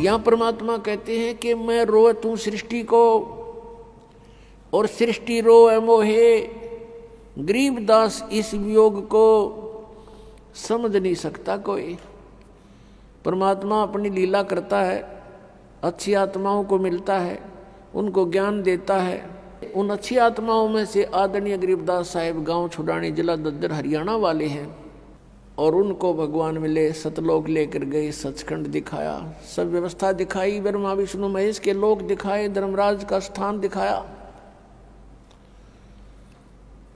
यहाँ परमात्मा कहते हैं कि मैं रोवत हूँ सृष्टि को और सृष्टि रोए मोहे, गरीबदास इस वियोग को समझ नहीं सकता कोई। परमात्मा अपनी लीला करता है, अच्छी आत्माओं को मिलता है, उनको ज्ञान देता है। उन अच्छी आत्माओं में से आदरणीय गरीबदास साहिब गांव छुड़ानी, जिला दद्दर, हरियाणा वाले हैं। और उनको भगवान मिले, सतलोक लेकर गए, सचखंड दिखाया, सब व्यवस्था दिखाई, ब्रह्मा विष्णु महेश के लोक दिखाए, धर्मराज का स्थान दिखाया,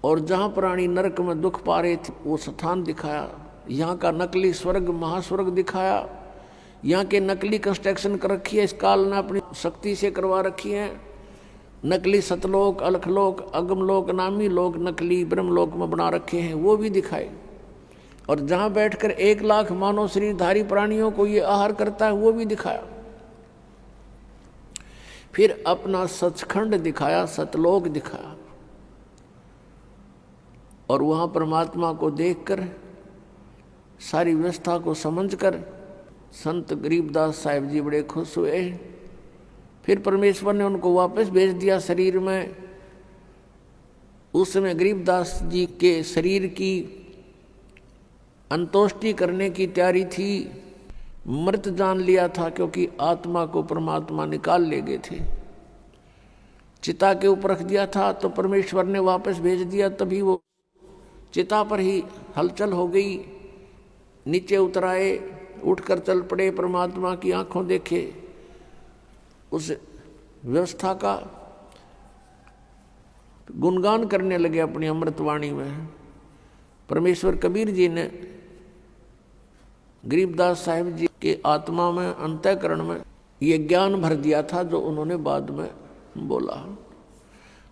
और जहां प्राणी नरक में दुख पा रहे थे वो स्थान दिखाया। यहाँ का नकली स्वर्ग महास्वर्ग दिखाया, यहाँ के नकली कंस्ट्रक्शन कर रखी है, इस काल ने अपनी शक्ति से करवा रखी है। नकली सतलोक, अलखलोक, अगमलोक, नामी लोक नकली ब्रह्मलोक में बना रखे हैं, वो भी दिखाए। और जहाँ बैठकर 1 लाख मानव शरीरधारी प्राणियों को ये आहार करता है, वो भी दिखाया। फिर अपना सचखंड दिखाया, सतलोक दिखाया। और वहाँ परमात्मा को देखकर, सारी व्यवस्था को समझकर संत गरीबदास साहिब जी बड़े खुश हुए। फिर परमेश्वर ने उनको वापस भेज दिया शरीर में। उस समय गरीबदास जी के शरीर की अंतोष्टि करने की तैयारी थी, मृत जान लिया था, क्योंकि आत्मा को परमात्मा निकाल ले गए थे। चिता के ऊपर रख दिया था तो परमेश्वर ने वापस भेज दिया, तभी वो चिता पर ही हलचल हो गई। नीचे उतराए, उठकर चल पड़े, परमात्मा की आंखों देखे, उस व्यवस्था का गुणगान करने लगे अपनी अमृतवाणी में। परमेश्वर कबीर जी ने गरीबदास साहिब जी के आत्मा में, अंतःकरण में ये ज्ञान भर दिया था जो उन्होंने बाद में बोला।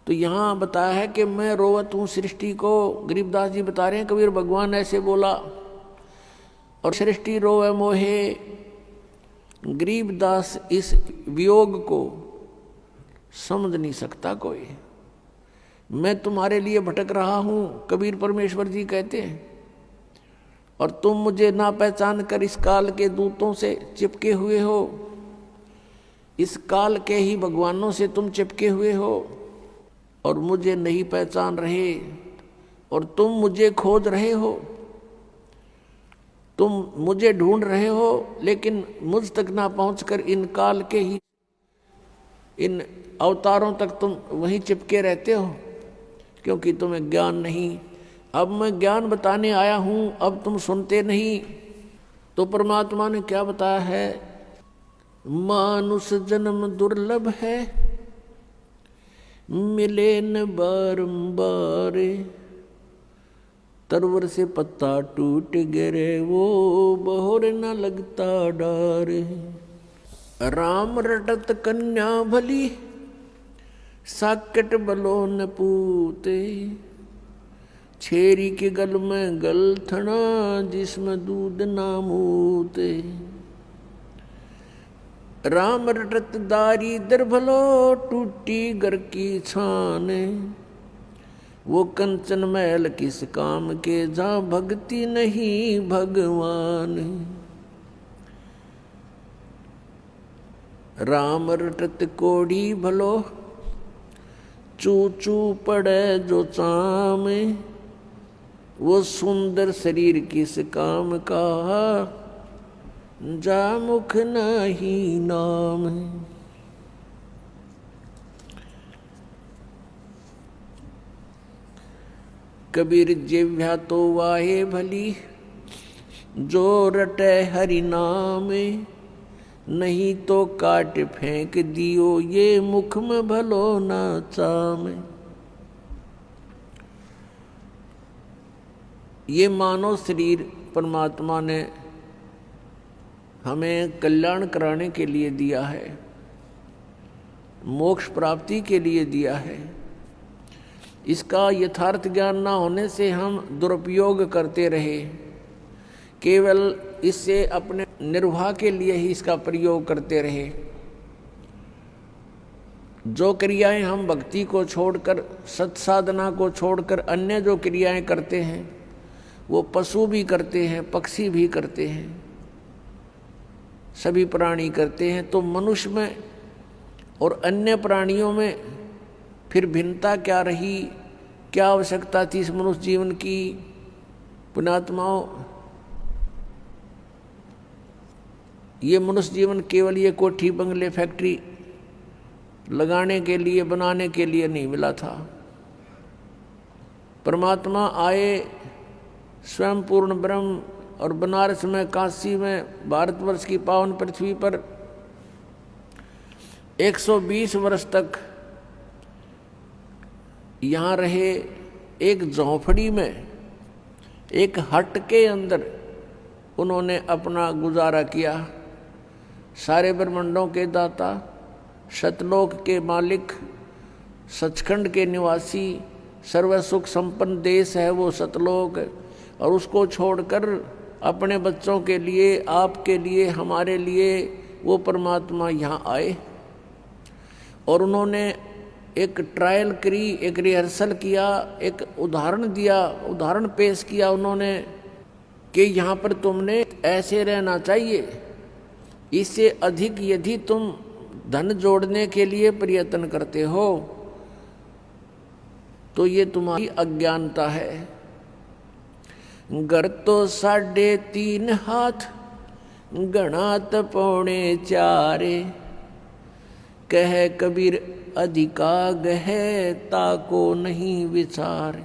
तो यहाँ बताया है कि मैं रोवत हूँ सृष्टि को। गरीबदास जी बता रहे हैं कबीर भगवान ऐसे बोला, और सृष्टि रोवे मोहे, गरीबदास इस वियोग को समझ नहीं सकता कोई। मैं तुम्हारे लिए भटक रहा हूँ, कबीर परमेश्वर जी कहते हैं, और तुम मुझे ना पहचान कर इस काल के दूतों से चिपके हुए हो, इस काल के ही भगवानों से तुम चिपके हुए हो, और मुझे नहीं पहचान रहे, और तुम मुझे खोज रहे हो, तुम मुझे ढूंढ रहे हो, लेकिन मुझ तक ना पहुंचकर इन काल के ही इन अवतारों तक तुम वहीं चिपके रहते हो, क्योंकि तुम्हें ज्ञान नहीं। अब मैं ज्ञान बताने आया हूं, अब तुम सुनते नहीं। तो परमात्मा ने क्या बताया है, मानुष जन्म दुर्लभ है, मिले न बारंबार, तरवर से पत्ता टूट गिरे वो बहोर न लगता डार। राम रटत कन्या भली, साकट बलो न पूते, छेरी के गल में गलथना, जिसमें दूध ना मूते। राम रटत दारी दर भलो, टूटी घर की छान, वो कंचन महल किस काम के, जहाँ भक्ति नहीं भगवान। राम रटत कोड़ी भलो, चू चू पड़े जो चाम, वो सुंदर शरीर किस काम का, जा मुख नहीं नाम। कबीर जिह्वा तो वाहे भली, जो रटे हरि नाम, नहीं तो काट फेंक दियो, ये मुख में भलो ना चाम। ये मानव शरीर परमात्मा ने हमें कल्याण कराने के लिए दिया है, मोक्ष प्राप्ति के लिए दिया है। इसका यथार्थ ज्ञान ना होने से हम दुरुपयोग करते रहे, केवल इससे अपने निर्वाह के लिए ही इसका प्रयोग करते रहे। जो क्रियाएं हम भक्ति को छोड़कर, सत्साधना को छोड़कर अन्य जो क्रियाएं करते हैं, वो पशु भी करते हैं, पक्षी भी करते हैं, सभी प्राणी करते हैं, तो मनुष्य में और अन्य प्राणियों में फिर भिन्नता क्या रही, क्या आवश्यकता थी इस मनुष्य जीवन की? पुण्यात्माओं, ये मनुष्य जीवन केवल ये कोठी बंगले फैक्ट्री लगाने के लिए, बनाने के लिए नहीं मिला था। परमात्मा आए स्वयं पूर्ण ब्रह्म, और बनारस में, काशी में, भारतवर्ष की पावन पृथ्वी पर 120 वर्ष तक यहाँ रहे। एक झोंपड़ी में, एक हट के अंदर उन्होंने अपना गुजारा किया। सारे ब्रह्मांडों के दाता, सतलोक के मालिक, सचखंड के निवासी, सर्व सुख संपन्न देश है वो सतलोक, और उसको छोड़कर अपने बच्चों के लिए, आपके लिए, हमारे लिए वो परमात्मा यहाँ आए। और उन्होंने एक ट्रायल करी, एक रिहर्सल किया, एक उदाहरण दिया, उदाहरण पेश किया उन्होंने कि यहाँ पर तुमने ऐसे रहना चाहिए। इससे अधिक यदि तुम धन जोड़ने के लिए प्रयत्न करते हो तो ये तुम्हारी अज्ञानता है। घर तो 3.5 हाथ, गणात 4.25, कह कबीर अधिका गहे ताको नहीं विचार।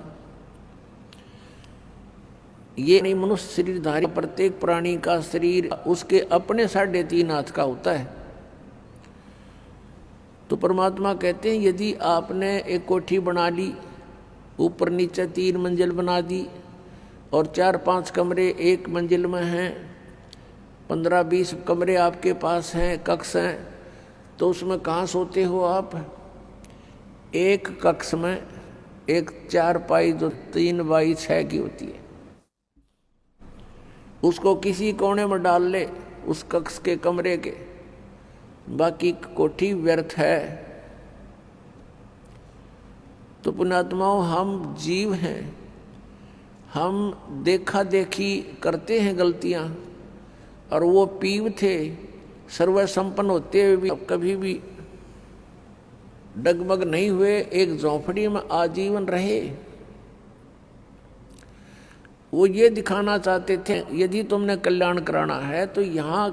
ये नहीं, मनुष्य शरीरधारी प्रत्येक प्राणी का शरीर उसके अपने 3.5 हाथ का होता है। तो परमात्मा कहते हैं यदि आपने एक कोठी बना ली, ऊपर नीचे 3 मंजिल बना दी, और 4-5 कमरे एक मंजिल में हैं, 15-20 कमरे आपके पास हैं, कक्ष हैं, तो उसमें कहाँ सोते हो आप? एक कक्ष में एक चारपाई जो 3x6 की होती है, उसको किसी कोने में डाल ले उस कक्ष के कमरे के, बाकी कोठी व्यर्थ है। तो पुण्यात्माओं, हम जीव हैं, हम देखा देखी करते हैं गलतियां, और वो पीव थे, सर्व संपन्न होते हुए भी कभी भी डगमग नहीं हुए, एक झोंपड़ी में आजीवन रहे। वो ये दिखाना चाहते थे यदि तुमने कल्याण कराना है तो यहाँ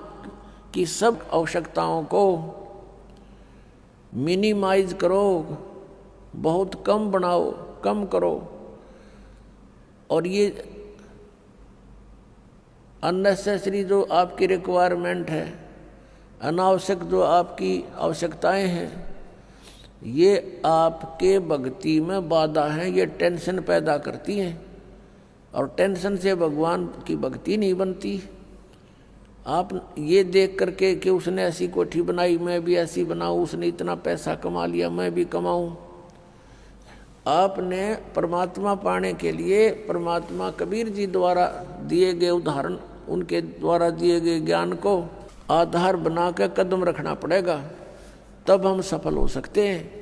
की सब आवश्यकताओं को मिनिमाइज करो, बहुत कम बनाओ, कम करो, और ये अननेसेसरी जो आपकी रिक्वायरमेंट है, अनावश्यक जो आपकी आवश्यकताएं हैं, ये आपके भक्ति में बाधा है, ये टेंशन पैदा करती हैं, और टेंशन से भगवान की भक्ति नहीं बनती। आप ये देख करके कि उसने ऐसी कोठी बनाई, मैं भी ऐसी बनाऊं, उसने इतना पैसा कमा लिया, मैं भी कमाऊं। आपने परमात्मा पाने के लिए परमात्मा कबीर जी द्वारा दिए गए उदाहरण, उनके द्वारा दिए गए ज्ञान को आधार बना कर कदम रखना पड़ेगा, तब हम सफल हो सकते हैं।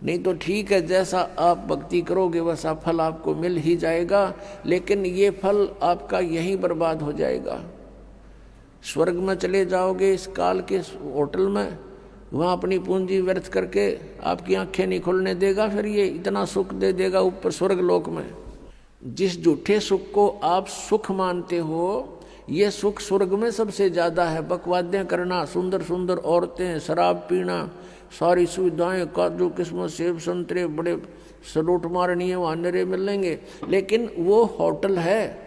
नहीं तो ठीक है, जैसा आप भक्ति करोगे वैसा फल आपको मिल ही जाएगा, लेकिन ये फल आपका यहीं बर्बाद हो जाएगा। स्वर्ग में चले जाओगे इस काल के होटल में, वहाँ अपनी पूंजी व्यर्थ करके आपकी आंखें नहीं खोलने देगा, फिर ये इतना सुख दे देगा ऊपर स्वर्ग लोक में। जिस झूठे सुख को आप सुख मानते हो, ये सुख स्वर्ग में सबसे ज़्यादा है। बकवादियाँ करना, सुंदर सुंदर औरतें, शराब पीना, सारी सुविधाएं, काजू किस्मत, सेब संतरे, बड़े सलूट मारनी है, वहाँ नरे मिलेंगे, लेकिन वो होटल है,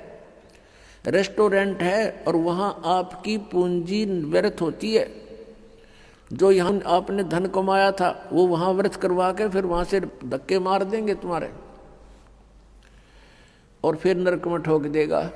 रेस्टोरेंट है, और वहाँ आपकी पूंजी व्यर्थ होती है। जो यहाँ आपने धन कमाया था वो वहाँ व्यर्थ करवा के फिर वहाँ से धक्के मार देंगे तुम्हारे, और फिर नरक में ठोक देगा।